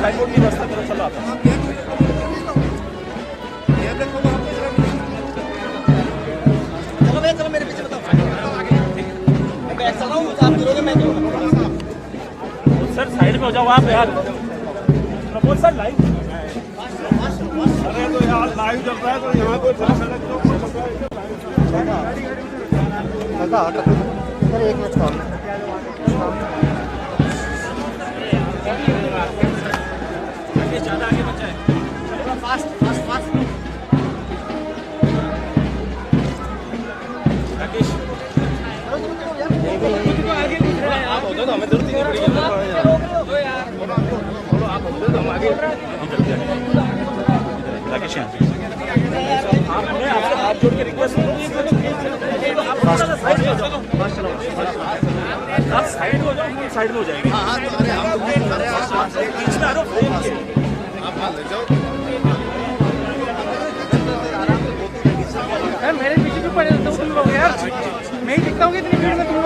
Side road की रास्ते पर चल रहा था। चलो मेरे पीछे बताओ, मैं चल रहा हूँ, आप गिरोगे मैं गिरूंगा। सर साइड में हो जाओ आप यार। प्रमोद सर लाइव, अरे तो यार लाइव चल रहा है तो यहाँ कोई एक मिनट ज़्यादा आगे बचा है, फास्ट फास्ट फास्ट। राकेश आगे आप हो तो हमें जरूरत ही नहीं पड़ेगी आप हो तो हम आगे राकेश आपने आपसे हाथ जोड़ के रिक्वेस्ट आप साइड हो जाओ, साइड में हो जाएंगे। हाँ तो अरे आप बीच में आ रहे हो, आप हाथ लग जाओ। मेरे पीछे भी पड़े रहते हो तुम लोग यार, मैं ही दिखता हूँ इतनी भीड़ में तुम लोग।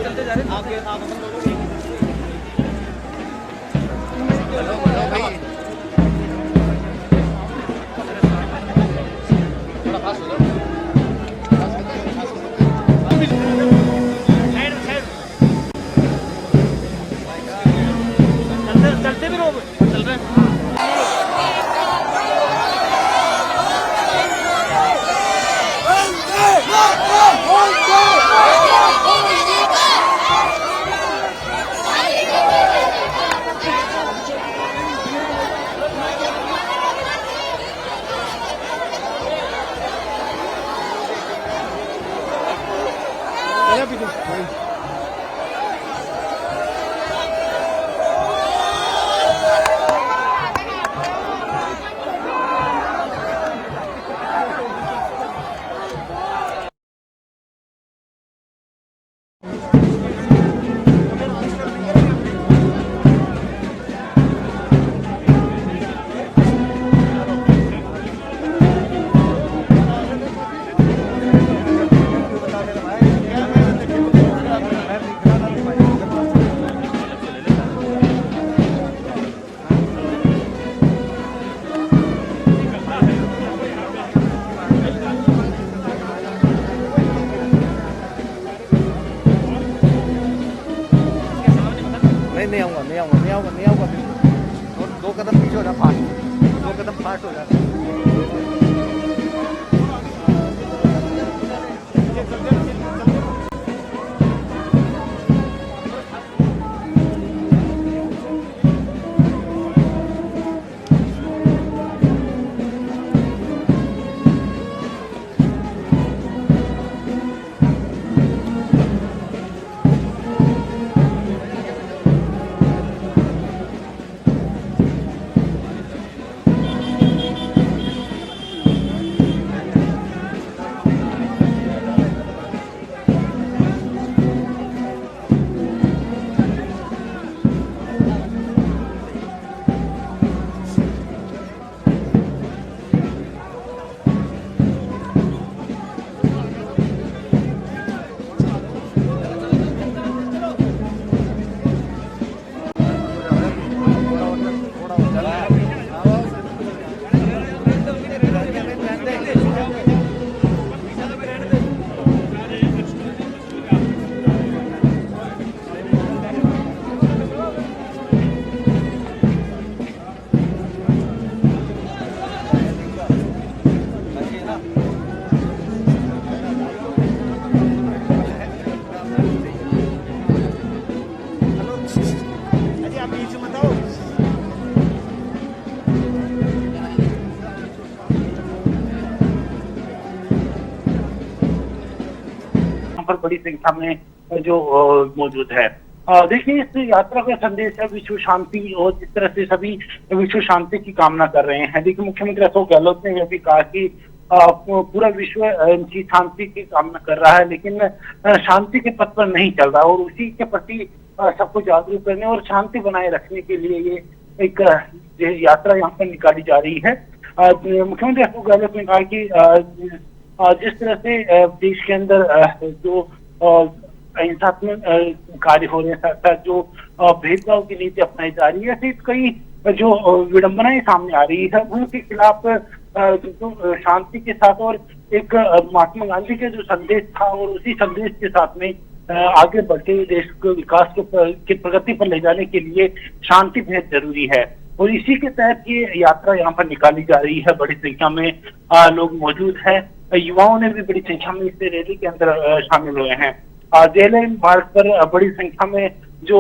चलते जा रहे हैं आपके आप थोड़ा फास्ट हो जाओ। चलते भी रहो, चल रहे हैं। नहीं आऊँगा। दो कदम पीछे हो जा, फास्ट, 2 कदम फास्ट हो जा। पर बड़ी संख्या में जो मौजूद है। देखिए, इस यात्रा का संदेश है विश्व शांति, और जिस तरह से सभी विश्व शांति की कामना कर रहे हैं। देखिए, मुख्यमंत्री अशोक गहलोत ने यह भी कहा कि पूरा विश्व शांति की कामना कर रहा है, लेकिन शांति के पथ पर नहीं चल रहा, और उसी के प्रति सबको जागरूक करने और शांति बनाए रखने के लिए ये एक यात्रा यहाँ पर निकाली जा रही है। मुख्यमंत्री अशोक गहलोत ने कहा कि जिस तरह से देश के अंदर जो अहिंसात्मक कार्य हो रहे हैं, साथ साथ जो भेदभाव की नीति अपनाई जा रही है, ऐसी कई जो विडंबनाएं सामने आ रही है, उनके खिलाफ जो शांति के साथ और एक महात्मा गांधी के जो संदेश था और उसी संदेश के साथ में आगे बढ़ते देश को विकास के प्रगति पर ले जाने के लिए शांति बेहद जरूरी है। और इसी के तहत ये यात्रा यहाँ पर निकाली जा रही है। बड़ी संख्या में लोग मौजूद हैं, युवाओं ने भी बड़ी संख्या में इस रैली के अंदर शामिल हुए हैं। जेएलएन मार्ग पर बड़ी संख्या में जो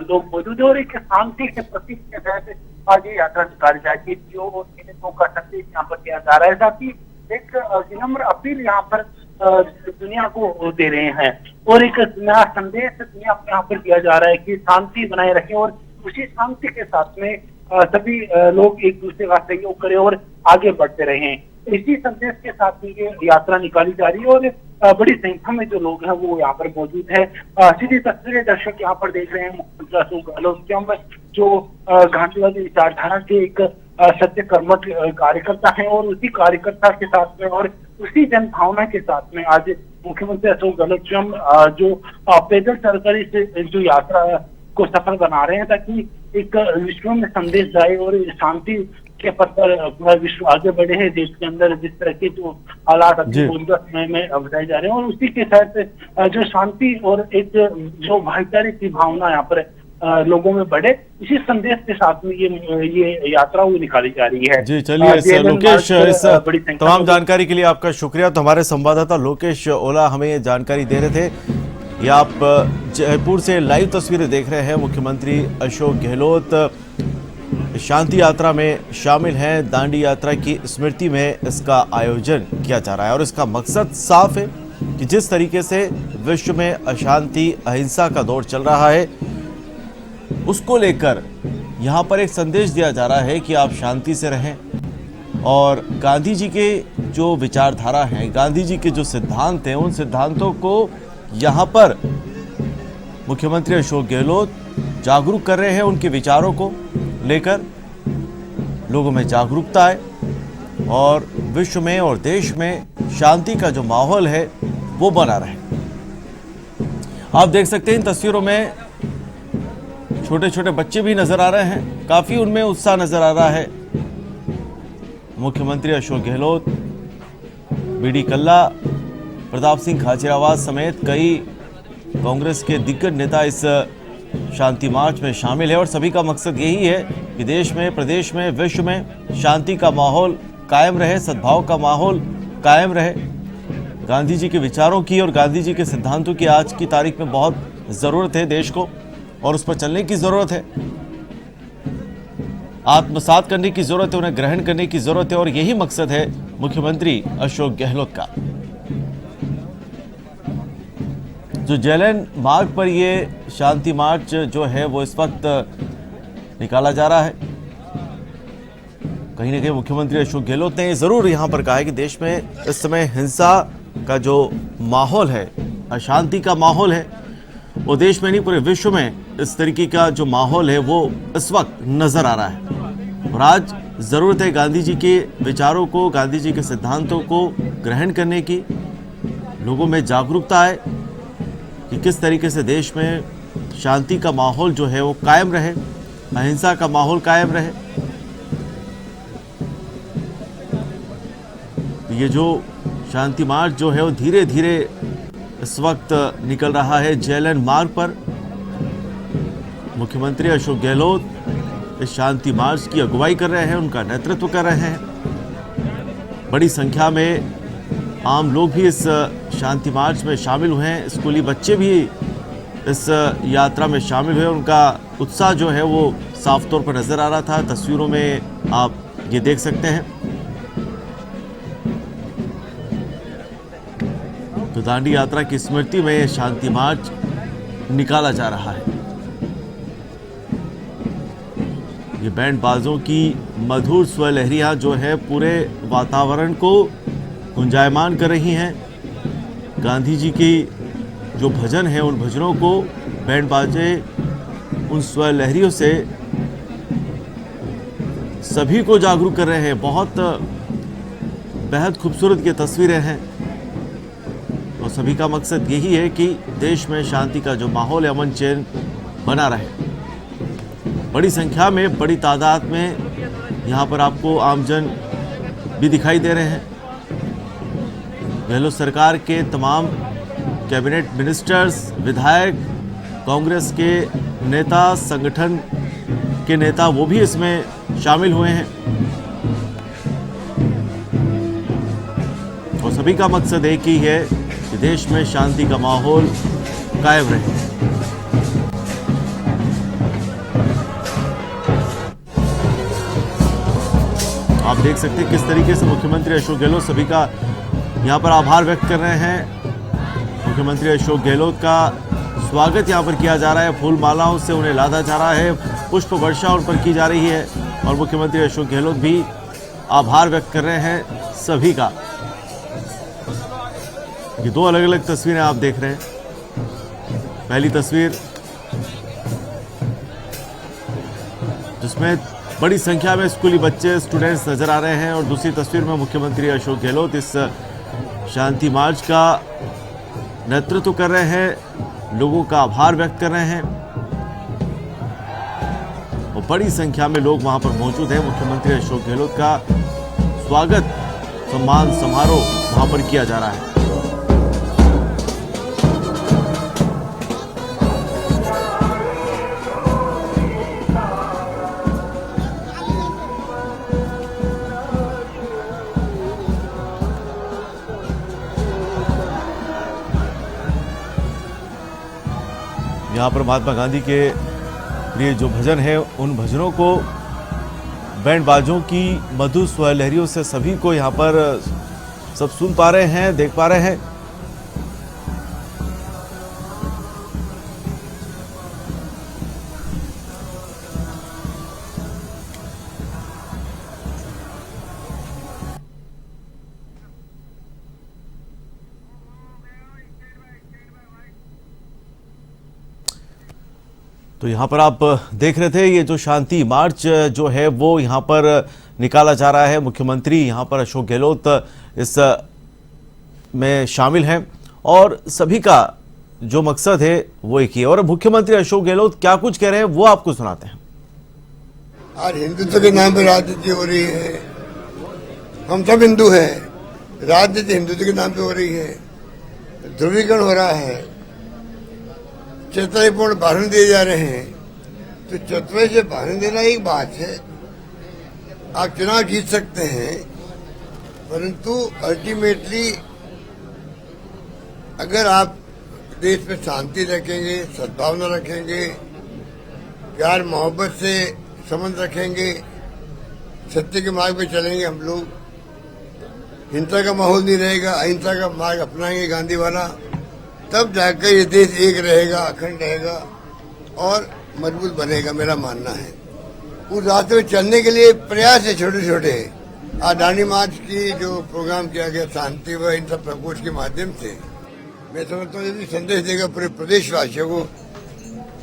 लोग मौजूद है और एक शांति के प्रतीक के तहत आज ये यात्रा निकाली जाएगी, जो का संदेश यहाँ पर दिया जा रहा है। साथ ही एक विनम्र अपील यहाँ पर दुनिया को दे रहे हैं और एक नया संदेश दुनिया को यहाँ पर दिया जा रहा है कि शांति बनाए रखें और उसी शांति के साथ में सभी लोग एक दूसरे का सहयोग करें और आगे बढ़ते रहें। इसी संदेश के साथ ये यात्रा निकाली जा रही है और बड़ी संख्या में जो लोग हैं वो यहाँ पर मौजूद है। सीधी तस्वीरें दर्शक यहाँ पर देख रहे हैं। मुख्यमंत्री अशोक गहलोत जो गांधीवादी विचारधारा के एक सत्य कर्मठ कार्यकर्ता हैं और उसी कार्यकर्ता के साथ में और उसी जन भावना के साथ में आज मुख्यमंत्री अशोक गहलोत जो पैदल चलकर इस जो यात्रा को सफल बना रहे हैं, ताकि एक विश्व में संदेश जाए और शांति के पथ पर पूरा विश्व आगे बढ़े है। देश के अंदर जिस तरह के जो हालात अभी मौजूदा समय में बताए जा रहे हैं और उसी के साथ जो शांति और एक जो भाईचारे की भावना यहाँ पर लोगों में बढ़े, इसी संदेश के साथ में ये यात्रा वो निकाली जा रही है। जी चलिए लोकेश, इस तमाम जानकारी के लिए आपका शुक्रिया। तो हमारे संवाददाता लोकेश ओला हमें ये जानकारी दे रहे थे। ये आप जयपुर से लाइव तस्वीरें देख रहे हैं। मुख्यमंत्री अशोक गहलोत शांति यात्रा में शामिल हैं। दांडी यात्रा की स्मृति में इसका आयोजन किया जा रहा है और इसका मकसद साफ है कि जिस तरीके से विश्व में अशांति अहिंसा का दौर चल रहा है, उसको लेकर यहाँ पर एक संदेश दिया जा रहा है कि आप शांति से रहें और गांधी जी के जो विचारधारा हैं, गांधी जी के जो सिद्धांत हैं, उन सिद्धांतों को यहाँ पर मुख्यमंत्री अशोक गहलोत जागरूक कर रहे हैं। उनके विचारों को लेकर लोगों में जागरूकता है और विश्व में और देश में शांति का जो माहौल है वो बना रहे। आप देख सकते हैं इन तस्वीरों में छोटे छोटे बच्चे भी नजर आ रहे हैं, काफी उनमें उत्साह नजर आ रहा है। मुख्यमंत्री अशोक गहलोत, बीडी कल्ला, प्रताप सिंह खाचरियावास समेत कई कांग्रेस के दिग्गज नेता इस शांति मार्च में शामिल है और सभी का मकसद यही है कि देश में, प्रदेश में, विश्व में शांति का माहौल कायम रहे, सद्भाव का माहौल कायम रहे। गांधी जी के विचारों की और गांधी जी के सिद्धांतों की आज की तारीख में बहुत ज़रूरत है देश को और उस पर चलने की ज़रूरत है, आत्मसात करने की ज़रूरत है, उन्हें ग्रहण करने की ज़रूरत है और यही मकसद है मुख्यमंत्री अशोक गहलोत का। जो जेएलएन मार्ग पर ये शांति मार्च जो है वो इस वक्त निकाला जा रहा है, कहीं ना कहीं मुख्यमंत्री अशोक गहलोत ने ज़रूर यहाँ पर कहा है कि देश में इस समय हिंसा का जो माहौल है, अशांति का माहौल है, वो देश में नहीं पूरे विश्व में इस तरीके का जो माहौल है वो इस वक्त नज़र आ रहा है। और आज ज़रूरत है गांधी जी के विचारों को, गांधी जी के सिद्धांतों को ग्रहण करने की, लोगों में जागरूकता है कि किस तरीके से देश में शांति का माहौल जो है वो कायम रहे, अहिंसा का माहौल कायम रहे। ये जो शांति मार्च जो है वो धीरे धीरे इस वक्त निकल रहा है जेएलएन मार्ग पर। मुख्यमंत्री अशोक गहलोत इस शांति मार्च की अगुवाई कर रहे हैं, उनका नेतृत्व कर रहे हैं। बड़ी संख्या में आम लोग भी इस शांति मार्च में शामिल हुए हैं, स्कूली बच्चे भी इस यात्रा में शामिल हुए। उनका उत्साह जो है वो साफ तौर पर नज़र आ रहा था, तस्वीरों में आप ये देख सकते हैं। तो दांडी यात्रा की स्मृति में शांति मार्च निकाला जा रहा है। ये बैंड बाजों की मधुर स्वर लहरियां जो है पूरे वातावरण को गुंजायमान कर रही हैं। गांधी जी की जो भजन है उन भजनों को बैंड बाजे उन स्वर लहरियों से सभी को जागरूक कर रहे हैं। बहुत बेहद खूबसूरत ये तस्वीरें हैं और सभी का मकसद यही है कि देश में शांति का जो माहौल है, अमन चैन बना रहे। बड़ी संख्या में, बड़ी तादाद में यहाँ पर आपको आमजन भी दिखाई दे रहे हैं। गहलोत सरकार के तमाम कैबिनेट मिनिस्टर्स, विधायक, कांग्रेस के नेता, संगठन के नेता, वो भी इसमें शामिल हुए हैं और सभी का मकसद एक ही है कि देश में शांति का माहौल कायम रहे। आप देख सकते हैं किस तरीके से मुख्यमंत्री अशोक गहलोत सभी का यहाँ पर आभार व्यक्त कर रहे हैं। मुख्यमंत्री अशोक गहलोत का स्वागत यहाँ पर किया जा रहा है, फूल मालाओं से उन्हें लादा जा रहा है, पुष्प वर्षा उन पर की जा रही है और मुख्यमंत्री अशोक गहलोत भी आभार व्यक्त कर रहे हैं सभी का। ये दो अलग अलग तस्वीरें आप देख रहे हैं। पहली तस्वीर जिसमें बड़ी संख्या में स्कूली बच्चे, स्टूडेंट्स नजर आ रहे हैं और दूसरी तस्वीर में मुख्यमंत्री अशोक गहलोत इस शांति मार्च का नेतृत्व कर रहे हैं, लोगों का आभार व्यक्त कर रहे हैं और बड़ी संख्या में लोग वहां पर मौजूद हैं। मुख्यमंत्री अशोक गहलोत का स्वागत, सम्मान समारोह वहां पर किया जा रहा है। यहाँ पर महात्मा गांधी के लिए जो भजन है, उन भजनों को बैंड बाजों की मधुर स्वर लहरियों से सभी को यहाँ पर सब सुन पा रहे हैं, देख पा रहे हैं। तो यहाँ पर आप देख रहे थे ये जो शांति मार्च जो है वो यहाँ पर निकाला जा रहा है। मुख्यमंत्री यहाँ पर अशोक गहलोत इस में शामिल हैं और सभी का जो मकसद है वो एक ही है। और मुख्यमंत्री अशोक गहलोत क्या कुछ कह रहे हैं वो आपको सुनाते हैं। आज हिंदुत्व के नाम पर राजनीति हो रही है, हम सब हिंदू हैं, राजनीति हिंदुत्व के नाम पे हो रही है, ध्रुवीकरण हो रहा है, चतुराईपूर्ण भाषण दिए जा रहे हैं। तो चतुराई से भाषण देना एक बात है, आप चुनाव जीत सकते हैं, परंतु अल्टीमेटली अगर आप देश में शांति रखेंगे, सद्भावना रखेंगे, प्यार मोहब्बत से संबंध रखेंगे, सत्य के मार्ग पे चलेंगे हम लोग, हिंसा का माहौल नहीं रहेगा, अहिंसा का मार्ग अपनाएंगे गांधी वाला, तब जाकर ये देश एक रहेगा, अखंड रहेगा और मजबूत बनेगा, मेरा मानना है। उस रास्ते में चलने के लिए प्रयास है छोटे छोटे। आज दांडी मार्च की जो प्रोग्राम किया गया शांति व हिंसा प्रकोष्ठ के माध्यम से, मैं समझता हूँ ये भी संदेश देगा पूरे प्रदेशवासियों को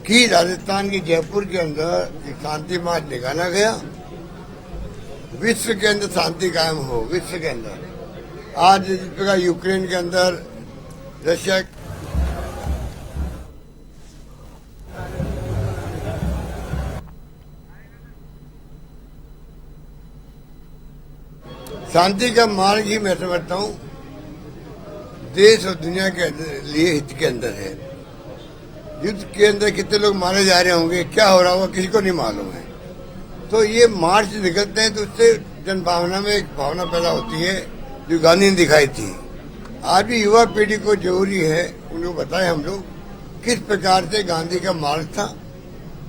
कि राजस्थान के जयपुर के अंदर एक शांति मार्च निकाला गया, विश्व के अंदर शांति कायम हो, विश्व के अंदर। आज जिस प्रकार यूक्रेन के अंदर रशिया शांति का मार्ग ही मैं समझता हूँ देश और दुनिया के लिए हित के अंदर है। युद्ध के अंदर कितने लोग मारे जा रहे होंगे, क्या हो रहा होगा, किसी को नहीं मालूम है। तो ये मार्च निकलते हैं तो उससे जनभावना में एक भावना पैदा होती है जो गांधी ने दिखाई थी। आज भी युवा पीढ़ी को जरूरी है उनको बताएं हम लोग किस प्रकार से गांधी का मार्ग था,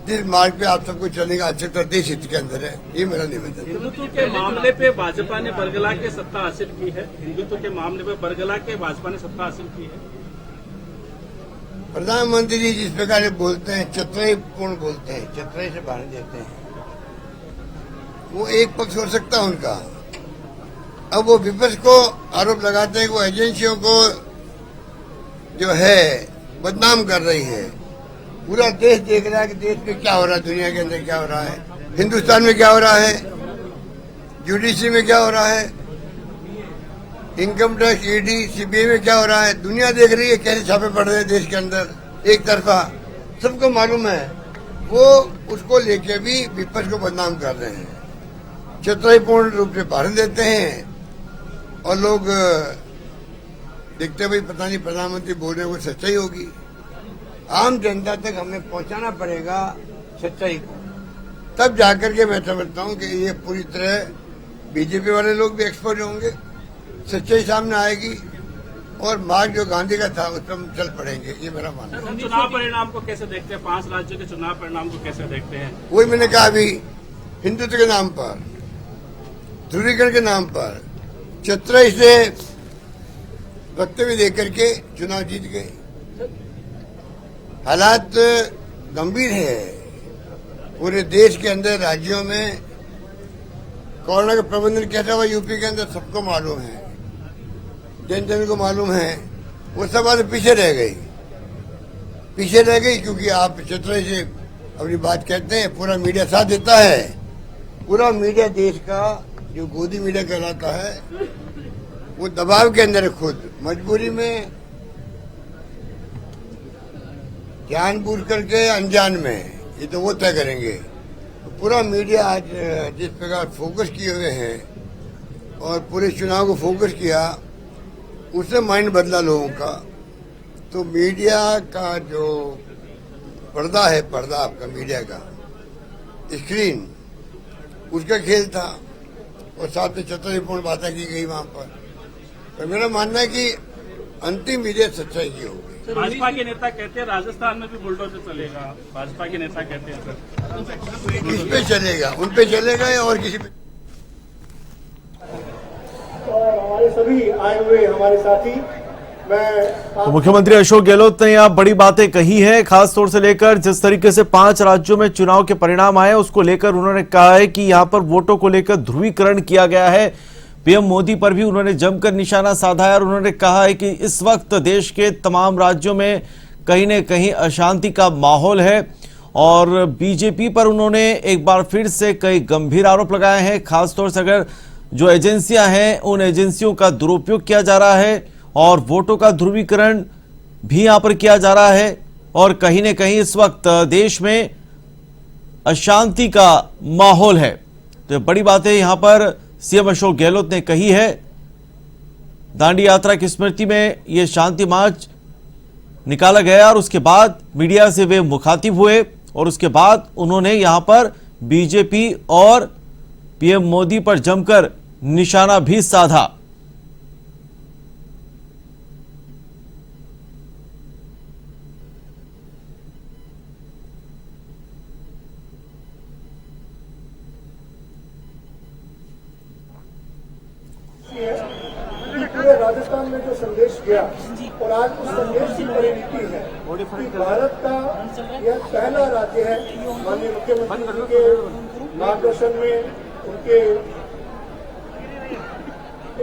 जिस मार्ग पे आप सबको चलने का अच्छा देश हित के अंदर है। ये मेरा निवेदन। हिंदुत्व के मामले पे भाजपा ने बरगला के सत्ता हासिल की है। हिंदुत्व के मामले पे बरगला के भाजपा ने सत्ता हासिल की है। प्रधानमंत्री जी जिस प्रकार से बोलते हैं, चतुराईपूर्ण बोलते हैं, चतुराई से भाषण देते हैं, वो एक पक्ष हो सकता है उनका। अब वो विपक्ष को आरोप लगाते हैं कि वो एजेंसियों को जो है बदनाम कर रही है। पूरा देश देख रहा है कि देश में क्या हो रहा है, दुनिया के अंदर क्या हो रहा है, हिंदुस्तान में क्या हो रहा है, जुडिशरी में क्या हो रहा है, इनकम टैक्स, ईडी, सीबीआई में क्या हो रहा है। दुनिया देख रही है कैसे छापे पड़ रहे हैं देश के अंदर एक तरफा, सबको मालूम है। वो उसको लेके भी विपक्ष को बदनाम कर रहे हैं, चतुराईपूर्ण रूप से भाषण देते हैं और लोग देखते भाई पता नहीं प्रधानमंत्री बोल रहे हैं वो सच्चाई होगी। आम जनता तक हमें पहुंचाना पड़ेगा सच्चाई को, तब जाकर के मैं समझता हूं कि ये पूरी तरह बीजेपी वाले लोग भी एक्सपोज होंगे, सच्चाई सामने आएगी और मार्ग जो गांधी का था उस पर हम चल पड़ेंगे। ये मेरा मानना है। चुनाव परिणाम को कैसे देखते हैं? 5 राज्यों के चुनाव परिणाम को कैसे देखते हैं? वही मैंने कहा अभी, हिंदुत्व के नाम पर, ध्रुवीकरण के नाम पर चतुराई से वक्तव्य देकर के चुनाव जीत गए। हालात गंभीर है पूरे देश के अंदर, राज्यों में कोरोना का प्रबंधन कैसा हुआ यूपी के अंदर सबको मालूम है, जन जन को मालूम है। वो सब बात पीछे रह गई क्योंकि आप चतुराई से अपनी बात कहते हैं, पूरा मीडिया साथ देता है। पूरा मीडिया देश का जो गोदी मीडिया कहलाता है वो दबाव के अंदर है, खुद मजबूरी में, जानबूझ करके, अनजान में, ये तो वो तय करेंगे। पूरा मीडिया आज जिस प्रकार फोकस किए हुए हैं और पूरे चुनाव को फोकस किया, उससे माइंड बदला लोगों का। तो मीडिया का जो पर्दा है, पर्दा आपका मीडिया का स्क्रीन, उसका खेल था और साथ में चतुराईपूर्ण बातें की गई वहां पर। तो मेरा मानना है कि अंतिम विजय सच्चाई की होगी। भाजपा के नेता कहते हैं राजस्थान में भी बुलडोजर चलेगा, भाजपा के नेता कहते हैं सर। किस पे चलेगा? उन पे चलेगा या और किसी पे? हमारे सभी आए हुए हमारे साथी, तो मुख्यमंत्री अशोक गहलोत ने यहाँ बड़ी बातें कही है, खास तौर से लेकर जिस तरीके से 5 राज्यों में चुनाव के परिणाम आए उसको लेकर उन्होंने कहा है कि यहाँ पर वोटों को लेकर ध्रुवीकरण किया गया है। पीएम मोदी पर भी उन्होंने जमकर निशाना साधा है और उन्होंने कहा है कि इस वक्त देश के तमाम राज्यों में कहीं न कहीं अशांति का माहौल है और बीजेपी पर उन्होंने एक बार फिर से कई गंभीर आरोप लगाए हैं। खासतौर से अगर जो एजेंसियां हैं उन एजेंसियों का दुरुपयोग किया जा रहा है और वोटों का ध्रुवीकरण भी यहां पर किया जा रहा है और कहीं न कहीं इस वक्त देश में अशांति का माहौल है। तो बड़ी बातें यहां पर सीएम अशोक गहलोत ने कही है। दांडी यात्रा की स्मृति में यह शांति मार्च निकाला गया और उसके बाद मीडिया से वे मुखातिब हुए और उसके बाद उन्होंने यहां पर बीजेपी और पीएम मोदी पर जमकर निशाना भी साधा। पूरे राजस्थान में जो संदेश गया और आज उस संदेश की परिणति है कि भारत का यह पहला राज्य है माननीय मुख्यमंत्री के मार्गदर्शन में, उनके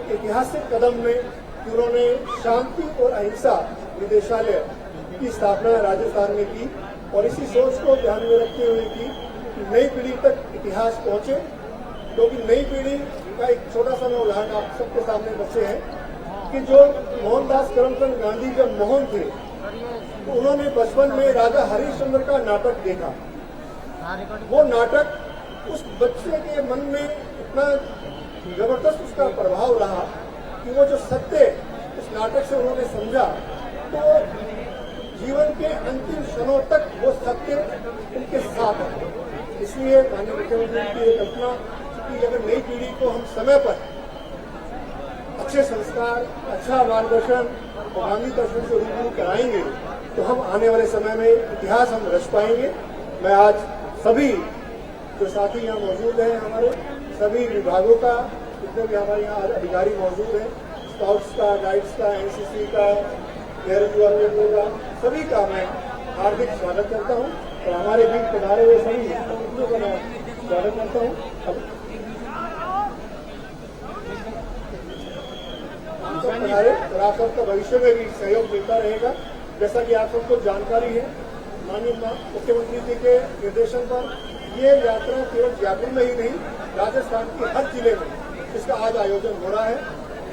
ऐतिहासिक कदम में कि उन्होंने शांति और अहिंसा निदेशालय की स्थापना राजस्थान में की और इसी सोच को ध्यान में रखते हुए की कि नई पीढ़ी तक इतिहास पहुंचे। क्योंकि नई पीढ़ी का एक छोटा सा मैं उदाहरण आप सबके सामने बच्चे हैं कि जो मोहनदास करमचंद गांधी जब मोहन थे तो उन्होंने बचपन में राजा हरिश्चंद्र का नाटक देखा। वो नाटक उस बच्चे के मन में इतना जबरदस्त उसका प्रभाव रहा कि वो जो सत्य उस नाटक से उन्होंने समझा तो जीवन के अंतिम क्षणों तक वो सत्य उनके साथ है। इसलिए माननीय मुख्यमंत्री की ये कल्पना कि अगर नई पीढ़ी को हम समय पर अच्छे संस्कार, अच्छा मार्गदर्शन और गांधी दर्शन से रूबरू कराएंगे तो हम आने वाले समय में इतिहास हम रच पाएंगे। मैं आज सभी जो साथी यहाँ मौजूद हैं, हमारे सभी विभागों का, जितने भी हमारे यहाँ अधिकारी मौजूद हैं, स्काउट्स का, गाइड्स का, एनसीसी का, एयर युवा का, सभी का मैं हार्दिक स्वागत करता हूँ और हमारे बीच पधारे हुए सभी लोगों का मैं स्वागत करता हूँ। और आप सबका भविष्य में भी सहयोग मिलता रहेगा। जैसा कि आप सबको जानकारी है माननीय मुख्यमंत्री जी के निर्देशन पर ये यात्रा केवल जयपुर में ही नहीं, राजस्थान के हर जिले में इसका आज आयोजन हो रहा है।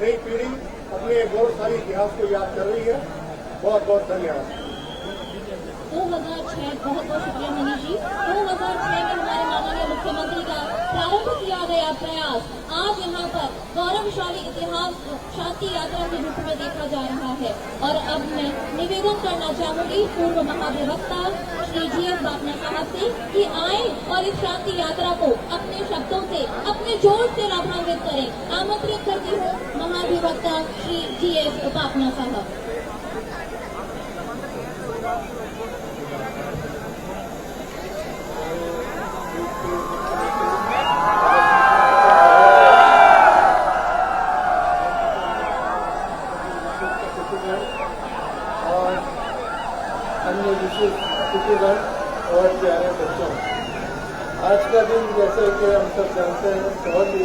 नई पीढ़ी अपने गौरवशाली इतिहास को याद कर रही है। बहुत बहुत धन्यवाद। 2006 बहुत बहुत शुक्रिया मनीष जी। 2006 में हमारे माननीय मुख्यमंत्री का प्रारंभ किया गया प्रयास आज यहाँ पर गौरवशाली इतिहास शांति यात्रा के रूप में देखा जा रहा है। और अब मैं निवेदन करना चाहूंगी पूर्व महाधिवक्ता श्री GS बापना साहब से कि आए और इस शांति यात्रा को अपने शब्दों से, अपने जोर से लाभान्वित करें। आमंत्रित करती हूँ महाधिवक्ता श्री GS बापना साहब। और अन्य विशेष अतिथिगण और प्यारे बच्चों, आज का दिन जैसे कि हम सब जानते हैं बहुत ही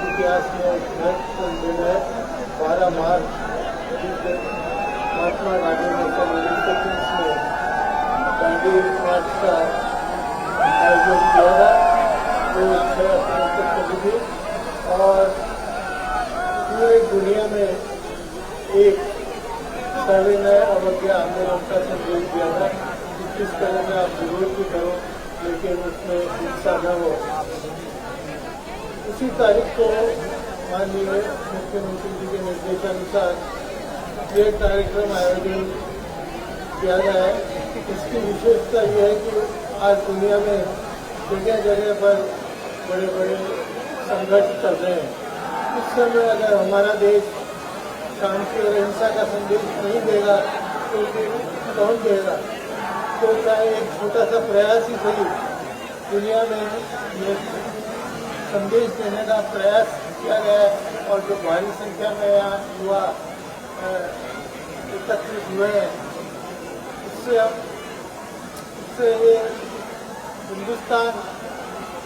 इतिहास में एक महत्वपूर्ण दिन है। 12 मार्च जिस दिन महात्मा गांधी ने 1930 में दांडी मार्च का आयोजन किया था, जो 6 अप्रैल तक चली थी और पूरे दुनिया में एक सविनय अवज्ञा आंदोलन का संदेश दिया था कि किस तरह से आप विरोध भी करो लेकिन उसमें हिंसा न हो। उसी तारीख को माननीय मुख्यमंत्री जी के निर्देशानुसार ये कार्यक्रम आयोजन किया गया है। इसकी विशेषता यह है कि आज दुनिया में जगह जगह पर बड़े बड़े संघर्ष चल रहे हैं। इस समय अगर हमारा देश शांति और अहिंसा का संदेश नहीं देगा तो फिर कौन देगा? तो चाहे एक छोटा सा प्रयास ही सही दुनिया में ये संदेश देने का प्रयास किया गया है और जो भारी संख्या में यहाँ युवा एकत्रित हुए हैं, इससे ये हिंदुस्तान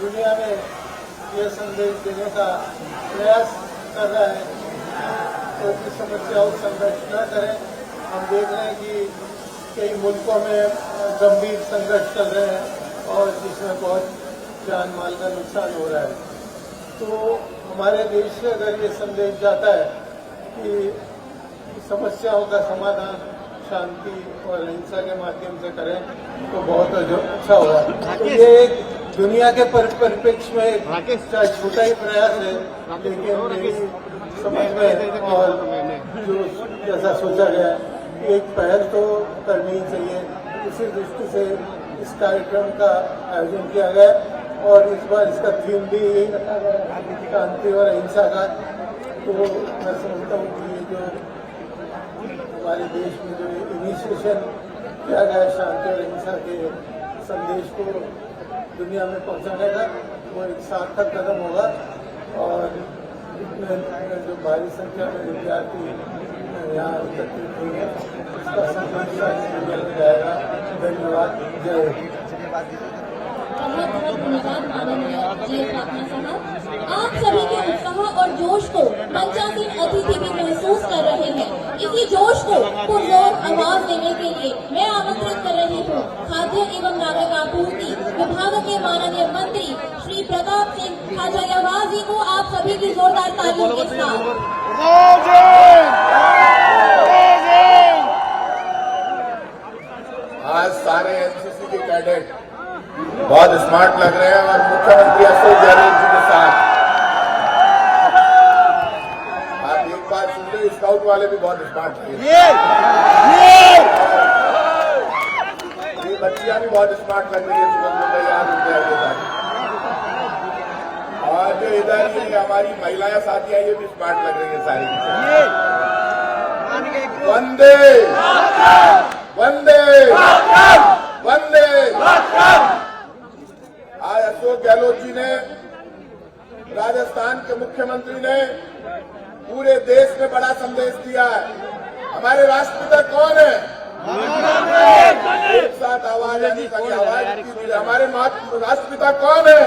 दुनिया में ये संदेश देने का प्रयास कर रहा है तो इस समस्याओं का संघर्ष न करें। हम देख रहे हैं कि कई मुल्कों में गंभीर संघर्ष चल रहे हैं और जिसमें बहुत जान माल का नुकसान हो रहा है। तो हमारे देश से अगर ये संदेश जाता है कि समस्याओं का समाधान शांति और अहिंसा के माध्यम से करें तो बहुत अच्छा होगा। तो ये एक दुनिया के परिप्रेक्ष्य में चाहे छोटा ही प्रयास है लेकिन मेरी समझ में और जो जैसा सोचा गया एक पहल तो करनी ही चाहिए। इसी दृष्टि से इस कार्यक्रम का आयोजन किया गया और इस बार इसका थीम भी यही रखा गया शांति और अहिंसा का। तो मैं समझता हूँ कि ये जो हमारे देश में जो इनिशिएशन किया गया शांति और अहिंसा के संदेश को दुनिया में पहुँचाने का वो एक सार्थक कदम होगा और इसमें जो भारी संख्या में विद्यार्थी यहाँ एकत्रित हुए हैं उसका संदेश दुनिया में जाएगा। धन्यवाद। जय हिंद। बहुत बहुत धन्यवाद माननीय GS बापना साहब। आप सभी के उत्साह और जोश को मंचासीन अतिथि भी महसूस कर रहे हैं। इसी जोश को पुरजोर आवाज देने के लिए मैं आमंत्रित कर रही हूँ खाद्य एवं नागरिक आपूर्ति विभाग के माननीय मंत्री श्री प्रताप सिंह खाचरियावास जी को आप सभी की जोरदार तालियों के साथ। आज सारे NCC के कैडेट बहुत स्मार्ट लग रहे हैं और मुख्यमंत्री अशोक गहलोत जी के साथ आप एक बात सुन लो, स्काउट वाले भी बहुत स्मार्ट लगे। ये बच्चियां भी बहुत स्मार्ट लग रही है सुबह याद उनके और जो इधर ये हमारी महिलाएं साथी आई ये भी स्मार्ट लग रही है सारी। वंदे वंदे वंदे। आज अशोक गहलोत जी ने, राजस्थान के मुख्यमंत्री ने पूरे देश में बड़ा संदेश दिया है। हमारे राष्ट्रपिता कौन है? एक साथ आवाज आनी चाहिए, आवाज कीजिए। हमारे राष्ट्रपिता कौन है?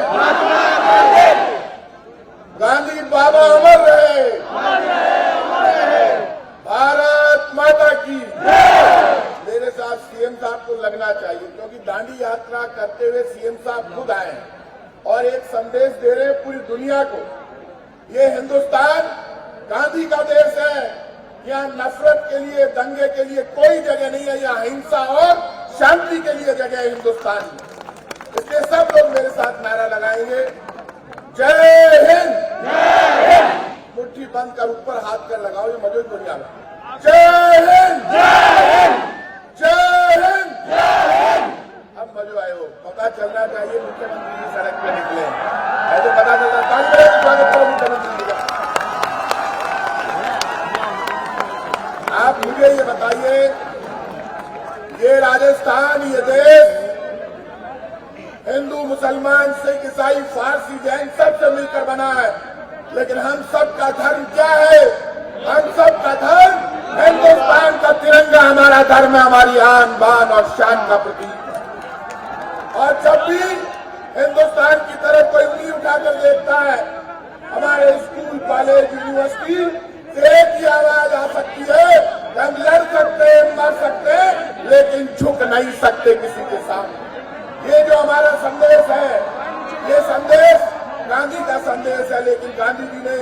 गांधी बाबा अमर रहे। भारत माता की। मेरे साथ CM सीएम साहब को लगना चाहिए, क्योंकि दांडी यात्रा करते हुए सीएम साहब खुद आए हैं और एक संदेश दे रहे हैं पूरी दुनिया को। ये हिंदुस्तान गांधी का देश है, यहाँ नफरत के लिए, दंगे के लिए कोई जगह नहीं है, यहाँ हिंसा और शांति के लिए जगह है हिंदुस्तान में। इसलिए सब लोग मेरे साथ नारा लगाएंगे, जय हिंद, जय हिंद। मुट्ठी बंद कर ऊपर हाथ कर लगाओ, ये मौजूद दुनिया में। जय हिंद, जय हिंद, जय हिंद, जय हिंद। अब मजो आए हो, पता चलना चाहिए मुख्यमंत्री जी सड़क पे निकले, ऐसे पता चलता स्वागत करो मुख्यमंत्री जी का। आप मुझे ये बताइए, ये राजस्थान, ये देश हिंदू, मुसलमान, सिख, ईसाई, फारसी, जैन सबसे मिलकर बना है, लेकिन हम सबका धर्म क्या है? हम सबका धर्म हिंदुस्तान का तिरंगा हमारा धर्म है, हमारी आन बान और शान का प्रतीक है। और जब भी हिंदुस्तान की तरफ कोई उंगली उठाकर देखता है, हमारे स्कूल, कॉलेज, यूनिवर्सिटी एक ही आवाज आ सकती है, हम लड़ सकते हैं, मर सकते हैं, लेकिन झुक नहीं सकते किसी के सामने। ये जो हमारा संदेश है, ये संदेश गांधी का संदेश है, लेकिन गांधी जी ने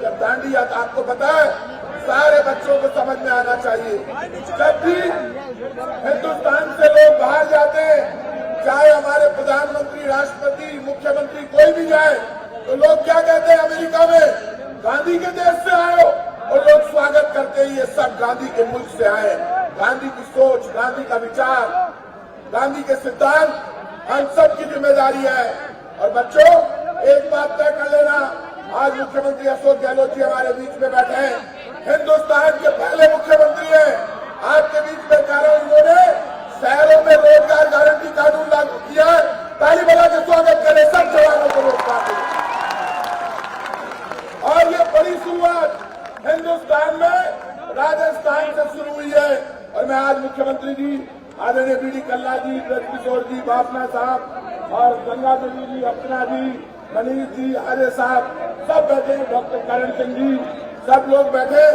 जब दांडी यात्रा, आपको पता है, सारे बच्चों को समझ में आना चाहिए, जब भी हिंदुस्तान से लोग बाहर जाते हैं, चाहे हमारे प्रधानमंत्री, राष्ट्रपति, मुख्यमंत्री कोई भी जाए, तो लोग क्या कहते हैं अमेरिका में, गांधी के देश से आए हो, और लोग स्वागत करते हैं, ये सब गांधी के मुल्क से आए। गांधी की सोच, गांधी का विचार, गांधी के सिद्धांत हम सब की जिम्मेदारी है। और बच्चों, एक बात तय कर लेना, आज मुख्यमंत्री अशोक गहलोत जी हमारे बीच में बैठे हैं, हिंदुस्तान के पहले मुख्यमंत्री हैं। आपके बीच में कारण उन्होंने शहरों में रोजगार गारंटी कानून लागू किया है, ताली बजा के स्वागत करें सब जवानों को रोजगार दें। और ये बड़ी शुरुआत हिंदुस्तान में राजस्थान से शुरू हुई है। और मैं आज मुख्यमंत्री जी, आदरणीय बीडी कल्ला जी, ब्रज किशोर जी, बाफना साहब और गंगा देवी जी, अर्चना जी, मनीष जी, आर्य साहब सब बैठे, डॉक्टर करण सिंह जी, सब लोग बैठे,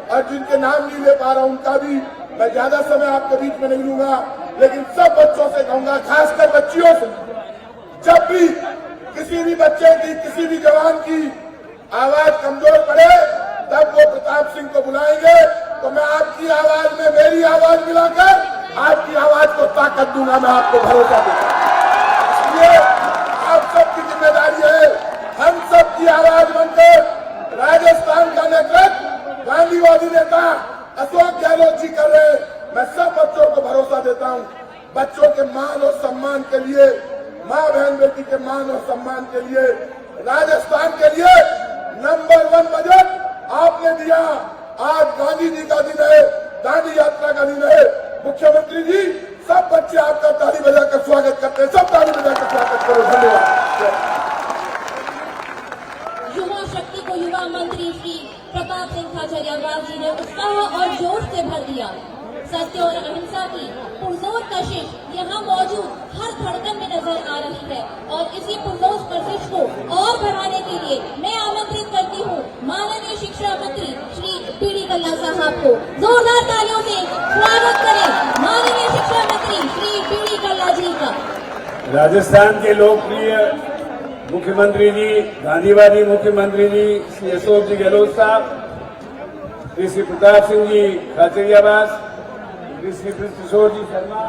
और जिनके नाम नहीं ले पा रहा हूं उनका भी मैं ज्यादा समय आपके बीच में नहीं लूंगा, लेकिन सब बच्चों से कहूंगा, खासकर बच्चियों से, जब भी किसी भी बच्चे की, किसी भी जवान की आवाज कमजोर पड़े, तब वो प्रताप सिंह को बुलाएंगे, तो मैं आपकी आवाज में मेरी आवाज मिलाकर आपकी आवाज को ताकत दूंगा, मैं आपको भरोसा दूंगा। इसलिए आप सबकी जिम्मेदारी है, हम सबकी आवाज बनकर राजस्थान का नेतृत्व गांधीवादी नेता अशोक गहलोत जी कर रहे हैं। मैं सब बच्चों को भरोसा देता हूं, बच्चों के मान और सम्मान के लिए, माँ बहन बेटी के मान और सम्मान के लिए, राजस्थान के लिए नंबर 1 बजट आपने दिया। आज गांधी जी का दिन है, दांडी यात्रा का दिन है। मुख्यमंत्री जी, सब बच्चे आपका ताली बजाकर स्वागत करते हैं, सब ताली बजाकर स्वागत करो। धन्यवाद। युवा शक्ति को युवा मंत्री श्री प्रताप सिंह खाचरियावास जी ने उत्साह और जोश से भर दिया। सत्य और अहिंसा की पुरजोर कशिश यहाँ मौजूद हर धड़कन में नजर आ रही है, और इसी पुरजोर कशिश को और बढ़ाने के लिए मैं आमंत्रित करती हूँ माननीय शिक्षा मंत्री श्री बीडी कल्ला साहब को। जोरदार तालियों से स्वागत करें माननीय शिक्षा मंत्री श्री बीडी कल्ला जी का। राजस्थान के लोकप्रिय मुख्यमंत्री जी, गांधीवादी मुख्यमंत्री जी श्री अशोक जी गहलोत साहब, श्री प्रताप सिंह जी खाचरियावास, श्री ब्रज किशोर जी शर्मा,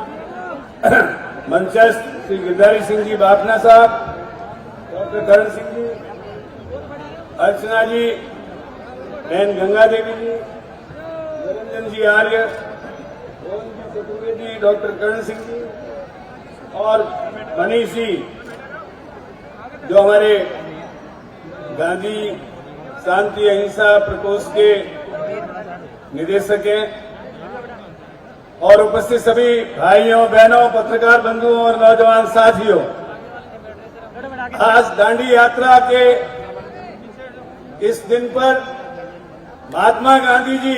मंचस्थ श्री गिरधारी सिंह जी बाफना साहब, डॉक्टर करण सिंह जी, अर्चना जी, बहन गंगा देवी जी, निरंजन जी आर्य, जी, डॉक्टर करण सिंह जी और मनीष जी, जो हमारे गांधी शांति अहिंसा प्रकोष्ठ के निदेशक हैं, और उपस्थित सभी भाइयों, बहनों, पत्रकार बंधुओं और नौजवान साथियों, आज दांडी यात्रा के इस दिन पर महात्मा गांधी जी,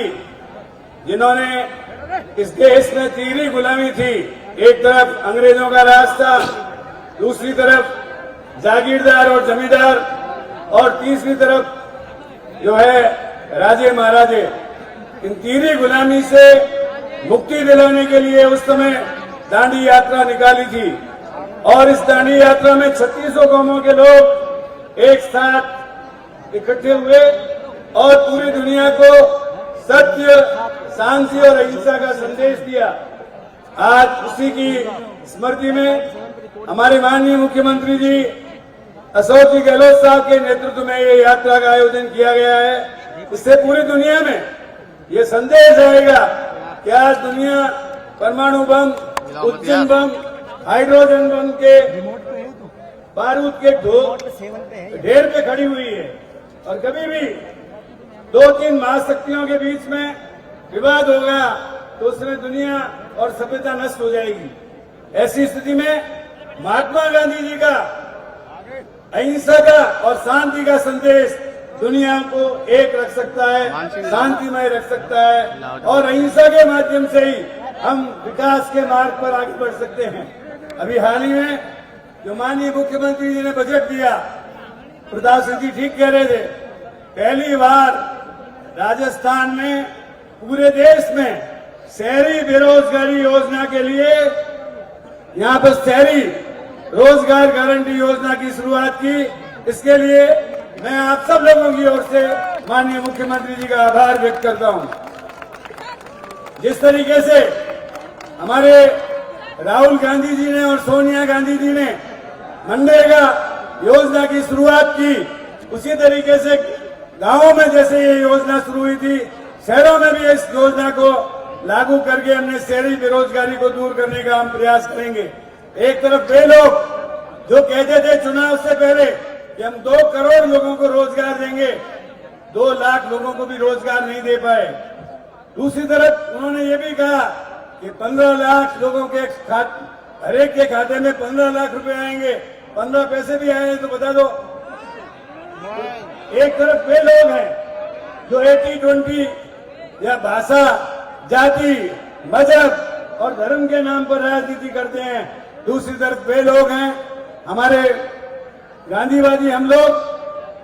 जिन्होंने इस देश में तीसरी गुलामी थी, एक तरफ अंग्रेजों का राज था, दूसरी तरफ जागीरदार और जमींदार, और तीसरी तरफ जो है राजे महाराजे, इन तीसरी गुलामी से मुक्ति दिलाने के लिए उस समय दांडी यात्रा निकाली थी और इस दांडी यात्रा में 3600 कौमों के लोग एक साथ इकट्ठे हुए और पूरी दुनिया को सत्य, शांति और अहिंसा का संदेश दिया। आज उसी की स्मृति में हमारे माननीय मुख्यमंत्री जी अशोक जी गहलोत साहब के नेतृत्व में ये यात्रा का आयोजन किया गया है। इससे पूरी दुनिया में ये संदेश आएगा कि आज दुनिया परमाणु बम, उच्चन बम, हाइड्रोजन बम के बारूद के ढेर पे खड़ी हुई है और कभी भी 2-3 महाशक्तियों के बीच में विवाद होगा तो उसमें दुनिया और सभ्यता नष्ट हो जाएगी। ऐसी स्थिति में महात्मा गांधी जी का अहिंसा का और शांति का संदेश दुनिया को एक रख सकता है, शांतिमय रख सकता है और अहिंसा के माध्यम से ही हम विकास के मार्ग पर आगे बढ़ सकते हैं। अभी हाल ही में जो माननीय मुख्यमंत्री जी ने बजट दिया, प्रताप सिंह जी ठीक कह रहे थे, पहली बार राजस्थान में पूरे देश में शहरी बेरोजगारी योजना के लिए यहाँ पर शहरी रोजगार गारंटी योजना की शुरुआत की। इसके लिए मैं आप सब लोगों की ओर से माननीय मुख्यमंत्री जी का आभार व्यक्त करता हूँ। जिस तरीके से हमारे राहुल गांधी जी ने और सोनिया गांधी जी ने मनरेगा योजना की शुरुआत की, उसी तरीके से गांवों में जैसे ये योजना शुरू हुई थी, शहरों में भी इस योजना को लागू करके हमने शहरी बेरोजगारी को दूर करने का हम प्रयास करेंगे। एक तरफ वे लोग जो कहते थे चुनाव से पहले कि हम 2 करोड़ लोगों को रोजगार देंगे, 2 लाख लोगों को भी रोजगार नहीं दे पाए। दूसरी तरफ उन्होंने ये भी कहा कि 15 लाख लोगों के हर एक के खाते में 15 लाख रुपए आएंगे। 15 पैसे भी आए तो बता दो। एक तरफ वे लोग हैं जो 80-20 या भाषा, जाति, मजहब और धर्म के नाम पर राजनीति करते हैं। दूसरी तरफ वे लोग हैं हमारे गांधीवादी हम लोग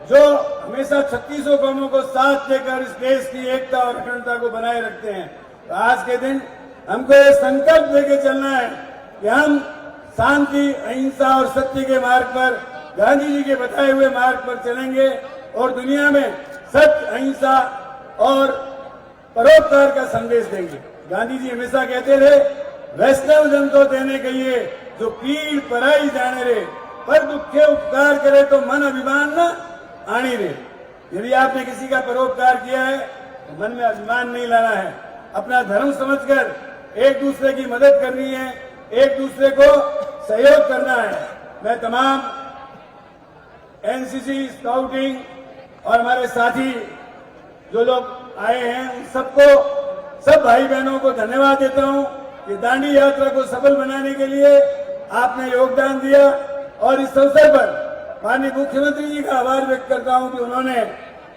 जो हमेशा 3600 कौमों को साथ लेकर इस देश की एकता और अखंडता को बनाए रखते हैं। तो आज के दिन हमको ये संकल्प लेके चलना है कि हम शांति, अहिंसा और सत्य के मार्ग पर, गांधी जी के बताए हुए मार्ग पर चलेंगे और दुनिया में सत्य, अहिंसा और परोपकार का संदेश देंगे। गांधी जी हमेशा कहते थे, वैष्णव जन तो देने कहिए जो पीड़ पराई जाने रे, पर दुखे उपकार करे तो मन अभिमान न आनी रे। यदि आपने किसी का परोपकार किया है तो मन में अभिमान नहीं लाना है, अपना धर्म समझकर एक दूसरे की मदद करनी है, एक दूसरे को सहयोग करना है। मैं तमाम एनसीसी, स्काउटिंग और हमारे साथी जो लोग आए हैं उन सबको, सब भाई बहनों को धन्यवाद देता हूं कि दांडी यात्रा को सफल बनाने के लिए आपने योगदान दिया और इस अवसर पर माननीय मुख्यमंत्री जी का आभार व्यक्त करता हूं कि उन्होंने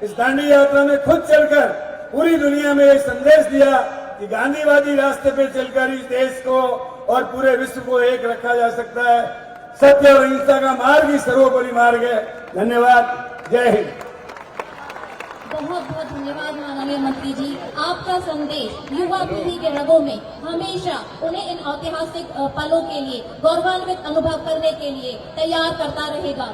इस दांडी यात्रा में खुद चलकर पूरी दुनिया में एक संदेश दिया कि गांधीवादी रास्ते पे चलकर इस देश को और पूरे विश्व को एक रखा जा सकता है। सत्य और अहिंसा का मार्ग ही सर्वोपरि मार्ग है। धन्यवाद। जय हिंद। बहुत बहुत धन्यवाद माननीय मंत्री जी। आपका संदेश युवा पीढ़ी के रगों में हमेशा उन्हें इन ऐतिहासिक पलों के लिए गौरवान्वित अनुभव करने के लिए तैयार करता रहेगा।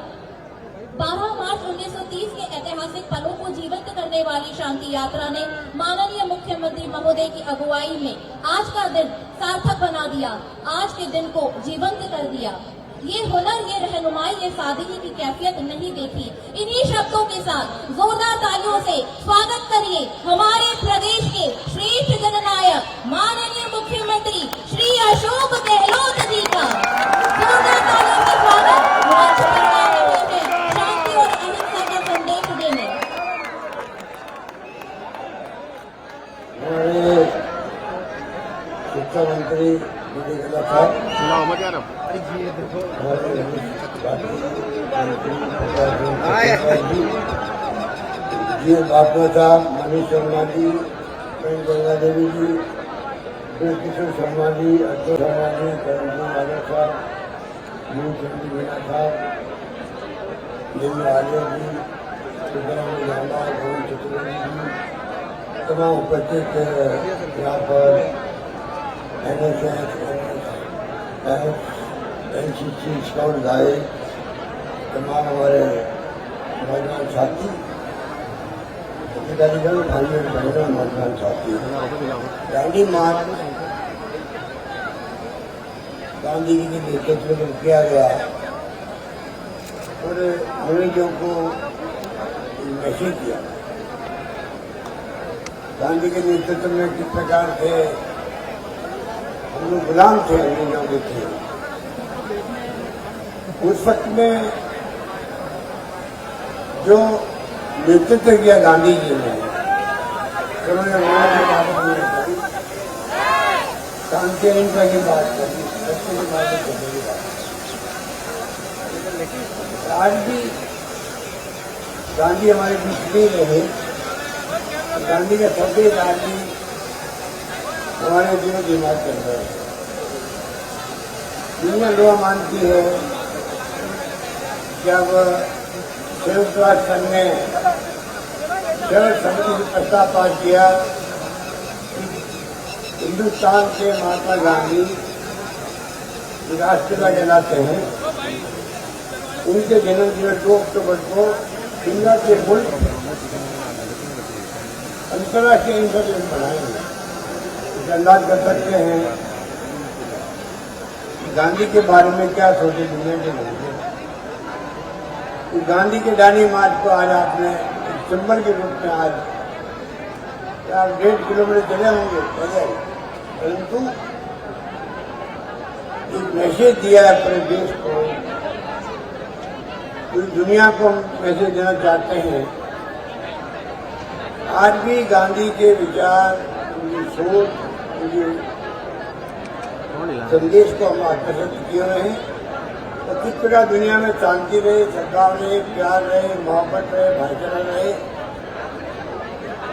12 मार्च 1930 के ऐतिहासिक पलों को जीवंत करने वाली शांति यात्रा ने माननीय मुख्यमंत्री महोदय की अगुवाई में आज का दिन सार्थक बना दिया, आज के दिन को जीवंत कर दिया। ये हुनर, ये रहनुमाई, ये सादगी की कैफियत नहीं देखी। इन्हीं शब्दों के साथ जोरदार तालियों से स्वागत करिए हमारे प्रदेश के श्रेष्ठ जननायक माननीय मुख्यमंत्री श्री अशोक गहलोत जी का। जोरदार तालियों से स्वागत। मंच पर आ रहे हैं शांति और अहिंसा का संदेश देने। शिक्षा मंत्री जी बापू साहब, मनीष शर्मा जी, गंगा देवी जी, किशोर शर्मा जी, अशोक शर्मा जी, करण यादव साहब, चंद्र मीना साहब, देवी आर्य जी, सुब्रमण्य लाला, गोविंद चतुर्वेदी जी, तमाम उपस्थित यहाँ पर NSS एनसीसी स्काउट गाइड, तमाम हमारे नौजवान साथी, अधिकारीगण, भाइयों बहनों, नौजवान साथी, दांडी मार्च गांधी जी के नेतृत्व में किया गया और अंग्रेजों को मैसेज किया। गांधी के नेतृत्व में किस प्रकार से हम लोग गुलाम थे अंग्रेजों के थे। उस वक्त में जो नेतृत्व किया गांधी जी ने, उन्होंने शांति अहिंसा की बात करी, सत्य की बात करने की बात। आज भी गांधी हमारे बीच नहीं रहे, गांधी का सभी आदमी हमारे जीवन दिमाग कर रहे हैं। दुनिया लोग मानती है जब संयुक्त राष्ट्र संघ ने जल समिति से प्रस्ताव पास किया, हिंदुस्तान के महात्मा गांधी राष्ट्रपिता कहलाते हैं, उनके जन्म दिवस 2 अक्टूबर को दुनिया के मुल्क अंतर्राष्ट्रीय अहिंसा दिवस मनाएंगे। इसे अंदाज कर सकते हैं कि गांधी के बारे में क्या सोचे दुनिया के लोग। गांधी के डानी मार्च को आज आपने सिंबल के रूप में आज आप 1.5 किलोमीटर चले होंगे पैदल, परंतु एक मैसेज दिया है पूरे देश को, पूरी दुनिया को मैसेज देना चाहते हैं। आज भी गांधी के विचार, उनकी सोच, उनके संदेश को हम आकर्षित किए हुए हैं। तो किस प्रकार दुनिया में शांति रहे, सद्भाव रहे, प्यार रहे, मोहब्बत रहे, भाईचारा रहे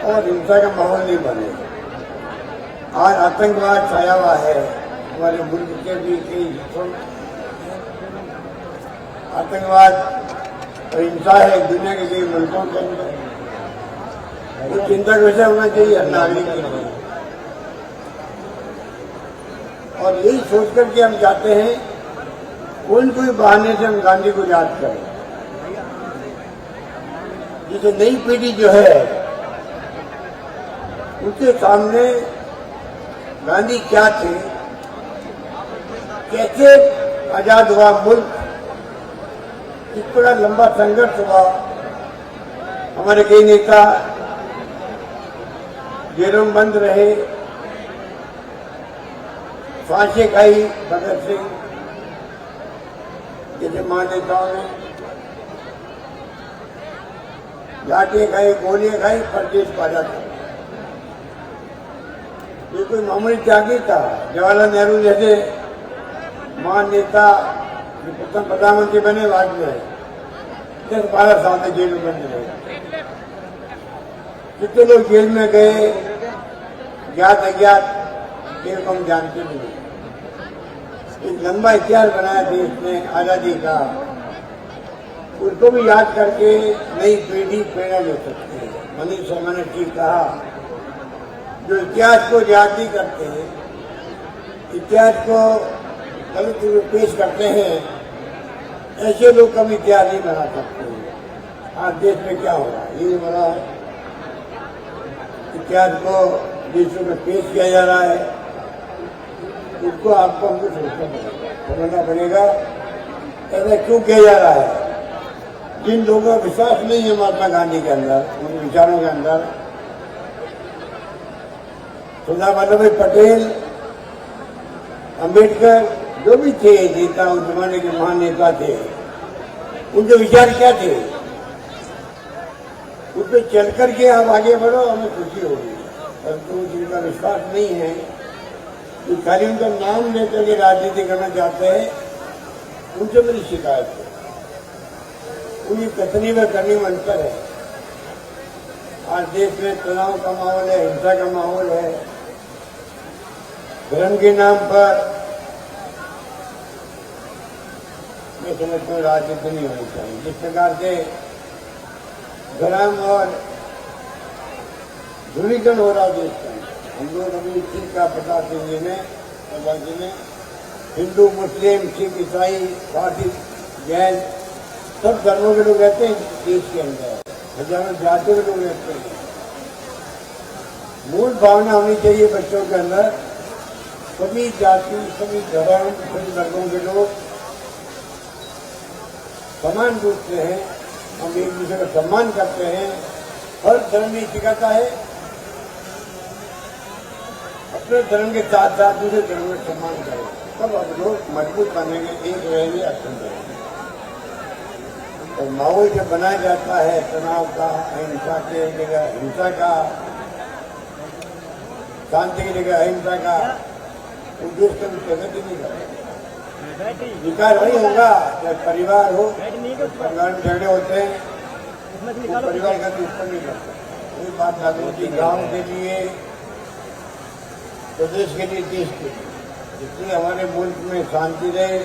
और हिंसा का माहौल नहीं बने। आज आतंकवाद छाया हुआ है हमारे मुल्क के भी कई हिस्सों में। आतंकवाद और हिंसा है दुनिया के कई मुल्कों के अंदर। तो चिंता का विषय होना चाहिए हर नागरिक के लिए। और यही सोच करके हम चाहते हैं कोई बहाने से हम गांधी को याद करें, जिसे नई पीढ़ी जो है उनके सामने गांधी क्या थे, कैसे आजाद हुआ मुल्क, किस तरह लंबा संघर्ष हुआ। हमारे कई नेता जेलों में बंद रहे, फांसी खाई भगत सिंह जैसे महानेताओं ने, लाठियां खाई, गोलियां खाई, परदेश पाजा था। ये कोई मामूली त्यागी था। जवाहरलाल नेहरू जैसे महान नेता प्रथम प्रधानमंत्री बने बाद में 10-12 साल में जेल में बंद रहे। कितने लोग जेल में गए, ज्ञात अज्ञात, जेल को हम जानते नहीं। एक लंबा इतिहास बनाया देश ने आजादी का, उसको भी याद करके नई पीढ़ी प्रेरणा ले सकती है। मनीष शर्मा ने ठीक कहा, जो इतिहास को याद नहीं करते हैं, इतिहास को गलत रूप पेश करते हैं, ऐसे लोग कभी इतिहास नहीं बना सकते हैं। आज देश में क्या हो रहा है, ये बड़ा इतिहास को देशों में पेश किया जा रहा है, उसको आपको हमको समझना पड़ेगा ऐसा क्यों किया जा रहा है। जिन लोगों का विश्वास नहीं है महात्मा गांधी के अंदर, उनके विचारों के अंदर, सरदार वल्लभ भाई पटेल, अम्बेडकर, जो भी थे नेता, उस जमाने के महान नेता थे, उनके विचार क्या थे, उस पर चल करके आप आगे बढ़ो, हमें खुशी होगी। परंतु जिनका विश्वास नहीं है, जो खाली उनका नाम लेकर के राजनीति करना चाहते हैं, उनसे मेरी शिकायत है। उनकी कथनी में करने में अंतर है। आज देश में तनाव का माहौल है, हिंसा का माहौल है। धर्म के नाम पर मैं समझता हूँ राजनीति नहीं होनी चाहिए। जिस प्रकार से धर्म और ध्रुवीकरण हो रहा देश का, हम लोग अभी चीज का पता राज्य में हिंदू, मुस्लिम, सिख, ईसाई, पारसी, जैन, सब धर्मों के लोग रहते हैं देश के अंदर, हजारों जातियों के लोग रहते हैं। मूल भावना होनी चाहिए बच्चों के अंदर, सभी जाति, सभी धर्म, सभी वर्गों के लोग समान रूप से हैं, हम एक दूसरे का सम्मान करते हैं। हर धर्म ये सिखाता है अपने धर्म के साथ साथ दूसरे धर्म का सम्मान करें, तब हम लोग मजबूत बनेंगे, एक रहेंगे, अक्षुण्ण रहेंगे। और माहौल जब बनाया जाता है तनाव का, अहिंसा के जगह हिंसा का, शांति की जगह अहिंसा का, तो देश कभी प्रगति नहीं करेगा। विकास वही होगा जब परिवार हो, परिवार में झगड़े होते हैं तो परिवार का दुश्मन नहीं करता। वही बात लागू थी गाँव के लिए, प्रदेश के लिए, देश के लिए। इसलिए हमारे मुल्क में शांति रहे,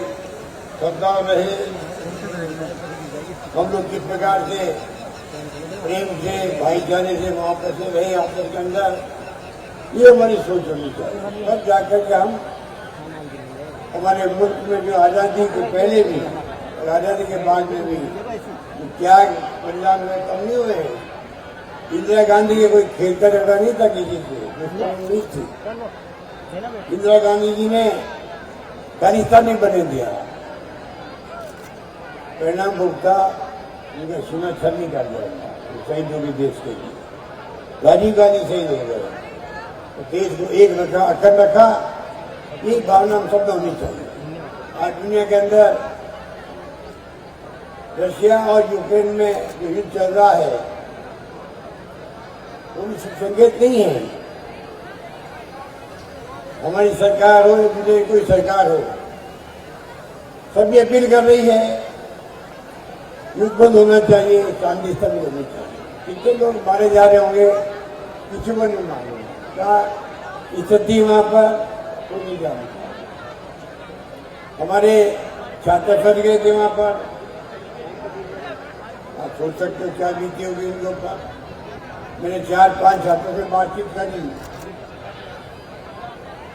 सद्भाव रहे, हम लोग किस प्रकार से प्रेम से, भाईचारे से, मोहब्बत से रहे आपस के अंदर, ये हमारी सोच होनी चाहिए। तब जाकर के हम हमारे मुल्क में जो आज़ादी के पहले भी और आज़ादी के बाद में भी त्याग पंजाब में कम नहीं हुए हैं। इंदिरा गांधी के कोई खेल का झगड़ा नहीं था किसी से, दुश्मनी नहीं थी। इंदिरा गांधी जी ने खालिस्तान नहीं बने दिया, परिणाम भुगता, उनका सीना छलनी कर दिया, शहीद हो गए देश के लिए। राजीव गांधी शहीद हो गए, तो देश को एक रखा, अखंड रखा। ये भावना हम सब में होनी चाहिए। आज दुनिया के अंदर रशिया और यूक्रेन में जो युद्ध चल रहा है, कोई संकेत नहीं है। हमारी सरकार हो, दूसरी कोई सरकार हो, सभी अपील कर रही है युद्ध बंद होना चाहिए, शांति स्थापित होनी चाहिए। कितने लोग मारे जा रहे होंगे, किसी को नहीं मालूम क्या स्थिति वहां पर, कोई नहीं जानता। हमारे छात्र फंस गए थे वहां पर, आप सोच सकते हो क्या बीती होगी उन लोग पर। मैंने 4-5 छात्रों से बातचीत करी,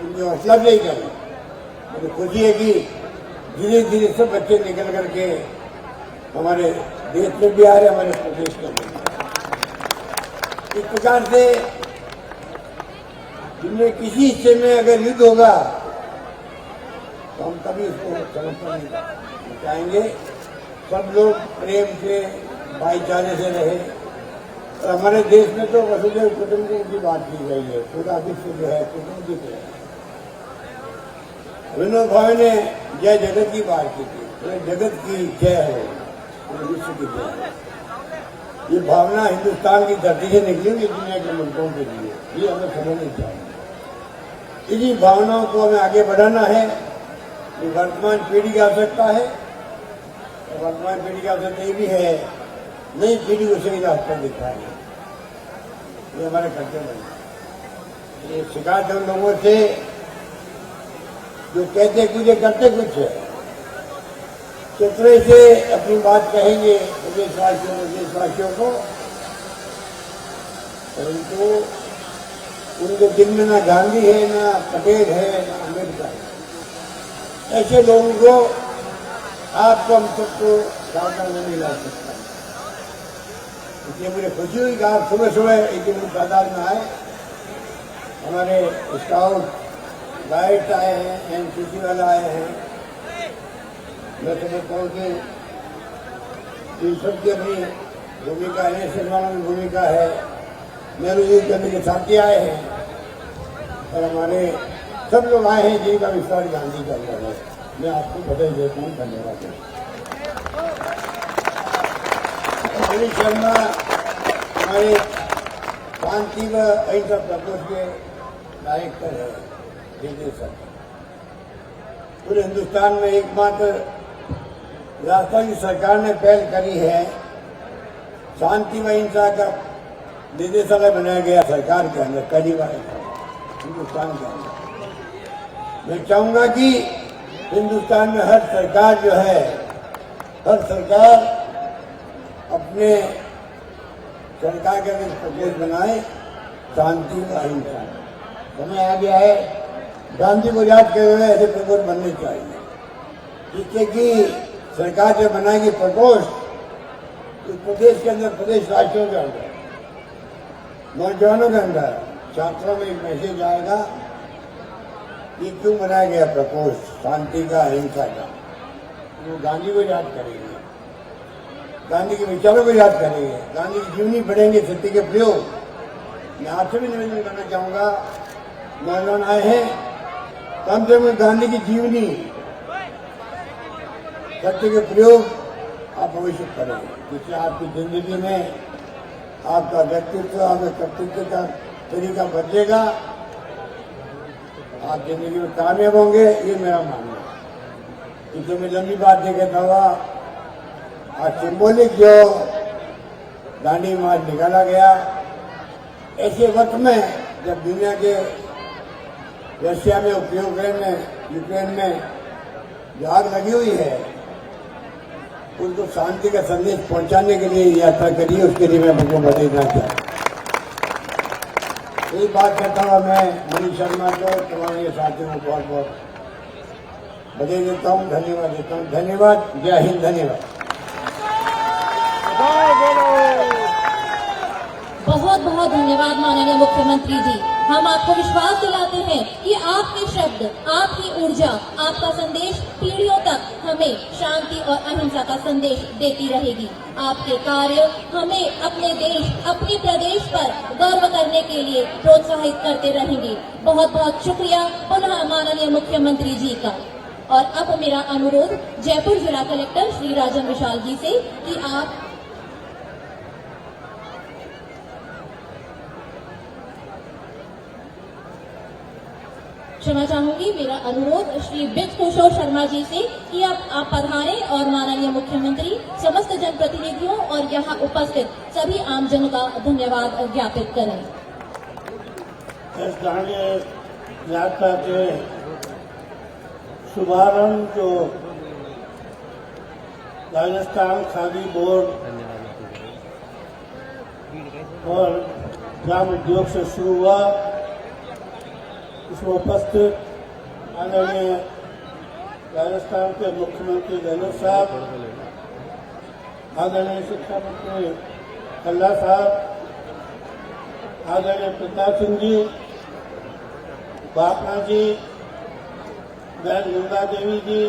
उनकी हौसला नहीं करी। मुझे खुशी है कि धीरे धीरे सब बच्चे निकल करके हमारे देश में भी आ रहे, हमारे प्रदेश में भी। इस प्रकार से जिनमें किसी हिस्से में अगर युद्ध होगा तो हम कभी इसको समझ नहीं चाहेंगे। सब लोग प्रेम से, भाईचारे से रहे। और हमारे देश में तो वसुधैव कुटुंबकम की बात की गई है, पूरा विश्व जो है कुटुंब है। विनोद भाई ने जय जगत की बात की थी, पूरे जगत की जय है, पूरे विश्व की जय है। ये भावना हिंदुस्तान की धरती से निकली हुई दुनिया के मुल्कों के लिए, ये हमें समझनी चाहिए। इन्हीं भावनाओं को हमें आगे बढ़ाना है। ये वर्तमान पीढ़ी की आवश्यकता है, और वर्तमान पीढ़ी की आवश्यकता ये भी है नई पीढ़ी को सही रास्ता दिखाएंगे। ये हमारे कर्तव्य है। ये शिकायत उन लोगों से जो कहते कुछ करते कुछ है, चतुराई से अपनी बात कहेंगे देशवासियों को, परंतु उनके दिल में ना गांधी है, ना पटेल है, ना अम्बेडकर है। ऐसे लोगों को आपको हम सबको सावधान में नहीं ला सकता। इसलिए मुझे खुशी हुई कि आप सुबह सुबह इतनी तादाद में आए। हमारे स्काउट गाइड आए हैं, एनसीसी वाला आए हैं। मैं समझता हूँ कि इन सबकी अपनी भूमिका, एनएसएस वालों की भूमिका है। नेहरू युद्ध करने के साथी आए हैं, और हमारे सब लोग आए हैं जिनका विस्तार गांधी कर रहा है। मैं आपको बधाई देता हूँ, धन्यवाद। मनीष शर्मा हमारे शांति व अहिंसा प्रकोष्ठ के डायरेक्टर है, निर्देशक। पूरे हिंदुस्तान में एकमात्र राजस्थान की सरकार ने पहल करी है, शांति व अहिंसा का निदेशालय बनाया गया सरकार के अंदर, पहली बार हिंदुस्तान के अंदर। मैं चाहूंगा कि हिंदुस्तान में हर सरकार जो है, हर सरकार अपने सरकार के अंदर प्रदेश बनाए शांति व अहिंसा। समय आ गया है गांधी को याद करे हुए ऐसे प्रकोष्ठ बनने चाहिए, जिससे कि सरकार जो बनाएगी प्रकोष्ठ उस प्रदेश के अंदर, प्रदेश राज्यों के अंदर, नौजवानों के अंदर, छात्रों में एक मैसेज आएगा कि क्यों बनाया गया प्रकोष्ठ, शांति का, अहिंसा का। वो गांधी को याद करेंगे, गांधी के विचारों को याद करेंगे, गांधी की जीवनी पढ़ेंगे, सत्य के प्रयोग। मैं आपसे भी निवेदन करना चाहूंगा, नौजवान आए हैं, कम से कम गांधी की जीवनी, सत्य के प्रयोग आप अवश्य करें, जिससे आपकी जिंदगी में आपका व्यक्तित्व, आपके कर्तव्य का तरीका बदलेगा, आप जिंदगी में कामयाब होंगे, ये मेरा मानना है। इसलिए मैं लंबी बात नहीं कहता हुआ, आज सिंबॉलिक जो दांडी मार्च निकाला गया, ऐसे वक्त में जब दुनिया के रशिया में, यूक्रेन में जो आग लगी हुई है, उनको शांति का संदेश पहुंचाने के लिए यात्रा करी, उसके लिए मैं मुझे बधाई देना चाहता हूँ। यही बात करता हूँ मैं मनीष शर्मा को, तमाम ये साथियों को बहुत बहुत बधाई देता हूँ, धन्यवाद देता हूँ। धन्यवाद, जय हिंद, धन्यवाद। बहुत बहुत धन्यवाद माननीय मुख्यमंत्री जी। हम आपको विश्वास दिलाते हैं कि आपके शब्द, आपकी ऊर्जा, आपका संदेश पीढ़ियों तक हमें शांति और अहिंसा का संदेश देती रहेगी। आपके कार्य हमें अपने देश, अपने प्रदेश पर गर्व करने के लिए प्रोत्साहित करते रहेंगे। बहुत बहुत शुक्रिया पुनः माननीय मुख्यमंत्री जी का। और अब मेरा अनुरोध जयपुर जिला कलेक्टर श्री राजन विशाल जी से कि आप क्षमा चाहूंगी, मेरा अनुरोध श्री वित्त किशोर शर्मा जी से कि आप पधारें और माननीय मुख्यमंत्री, समस्त जनप्रतिनिधियों और यहाँ उपस्थित सभी आमजनों का धन्यवाद ज्ञापित करें। इस दांडी यात्रा के शुभारंभ जो राजस्थान खादी बोर्ड और ग्राम उद्योग से शुरू हुआ, इसमें उपस्थित आदरणीय राजस्थान के मुख्यमंत्री गहलोत साहब, आदरणीय शिक्षा मंत्री कल्ला साहब, आदरणीय प्रताप सिंह जी, बापना जी, बहन गंगा देवी जी,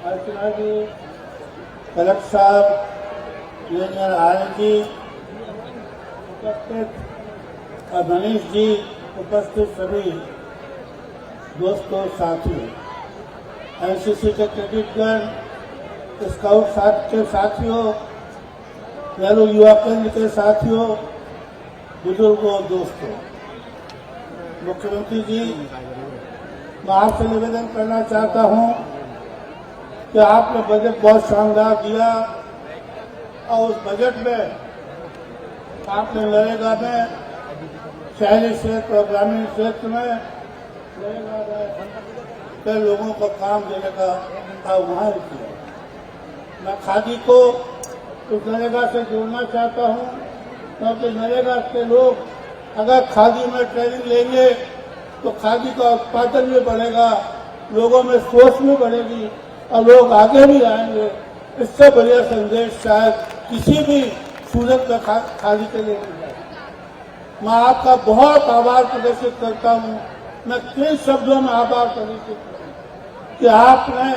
अर्चना जी, कलक साहब, निरंजन आनंद जी उपस्थित, और मनीष जी उपस्थित सभी दोस्तों, साथियों, एनसीसी के कैडेटगण, स्काउट के साथियों, नेहरू युवा केंद्र के साथियों, बुजुर्गों, दोस्तों, मुख्यमंत्री जी, मैं आपसे निवेदन करना चाहता हूं कि आपने बजट बहुत शानदार दिया और उस बजट में आपने नरेगा में शहरी क्षेत्र और ग्रामीण क्षेत्र में के लोगों को काम देने का आह्वान किया। मैं खादी को उस नरेगा से जोड़ना चाहता हूं, क्योंकि नरेगा के लोग अगर खादी में ट्रेनिंग लेंगे तो खादी का उत्पादन भी बढ़ेगा, लोगों में सोच भी बढ़ेगी और लोग आगे भी आएंगे। इससे बढ़िया संदेश शायद किसी भी सूरत में खादी के लिए नहीं जाए। मैं आपका बहुत आभार प्रदर्शित करता हूं। मैं 3 शब्दों में आभार प्रदर्शित करूं कि आपने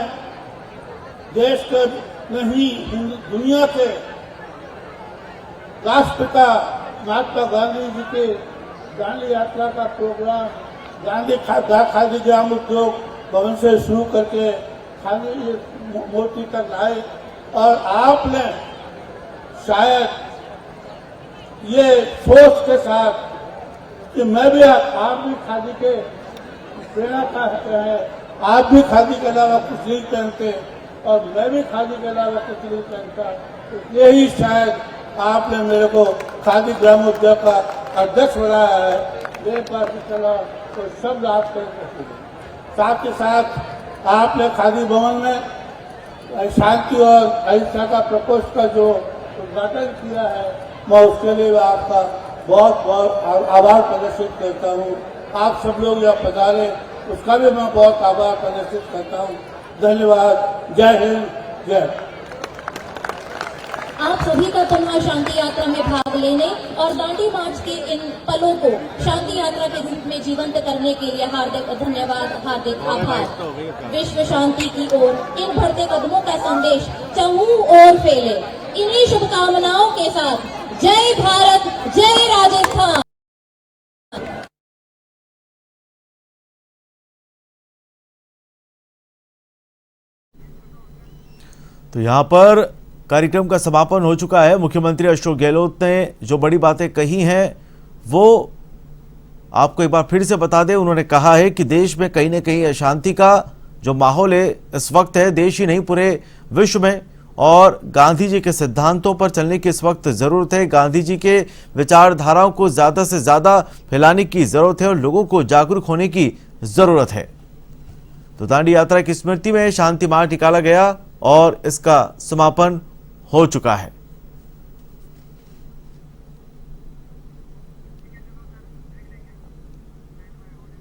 देश के नहीं, दुनिया के राष्ट्रपिता महात्मा गांधी जी के दांडी यात्रा का प्रोग्राम गांधी खादी ग्राम उद्योग भवन से शुरू करके खादी मूर्ति तक लाए, और आपने शायद ये सोच के साथ कि मैं भी, आप भी खादी के प्रेरणा का है, आप भी खादी के अलावा कुछ नहीं पहनते और मैं भी खादी के अलावा कुछ नहीं पहनता, तो यही शायद आपने मेरे को खादी ग्राम उद्योग का अध्यक्ष बनाया है। मेरे पास चला तो शब्द आप करेंगे। साथ ही साथ आपने खादी भवन में शांति और अहिंसा का प्रकोष्ठ का जो उद्घाटन किया है, मैं उसके लिए आपका बहुत बहुत आभार प्रदर्शित करता हूँ। आप सब लोग यहाँ पधारे, उसका भी मैं बहुत आभार प्रदर्शित करता हूँ। धन्यवाद। जय हिंद, जय। आप सभी का तनवा शांति यात्रा में भाग लेने और दांडी मार्च के इन पलों को शांति यात्रा के रूप में जीवंत करने के लिए हार्दिक धन्यवाद, हार्दिक आभार। विश्व शांति की ओर इन बढ़ते कदमों का संदेश चहुं ओर फैले। इन्हीं शुभकामनाओं के साथ जय भारत, जय राजस्थान। तो यहाँ पर कार्यक्रम का समापन हो चुका है। मुख्यमंत्री अशोक गहलोत ने जो बड़ी बातें कही हैं वो आपको एक बार फिर से बता दें। उन्होंने कहा है कि देश में कहीं न कहीं अशांति का जो माहौल है इस वक्त है, देश ही नहीं पूरे विश्व में, और गांधी जी के सिद्धांतों पर चलने की इस वक्त ज़रूरत है। गांधी जी के विचारधाराओं को ज़्यादा से ज़्यादा फैलाने की ज़रूरत है और लोगों को जागरूक होने की ज़रूरत है। तो दांडी यात्रा की स्मृति में शांति मार्च निकाला गया और इसका समापन हो चुका है।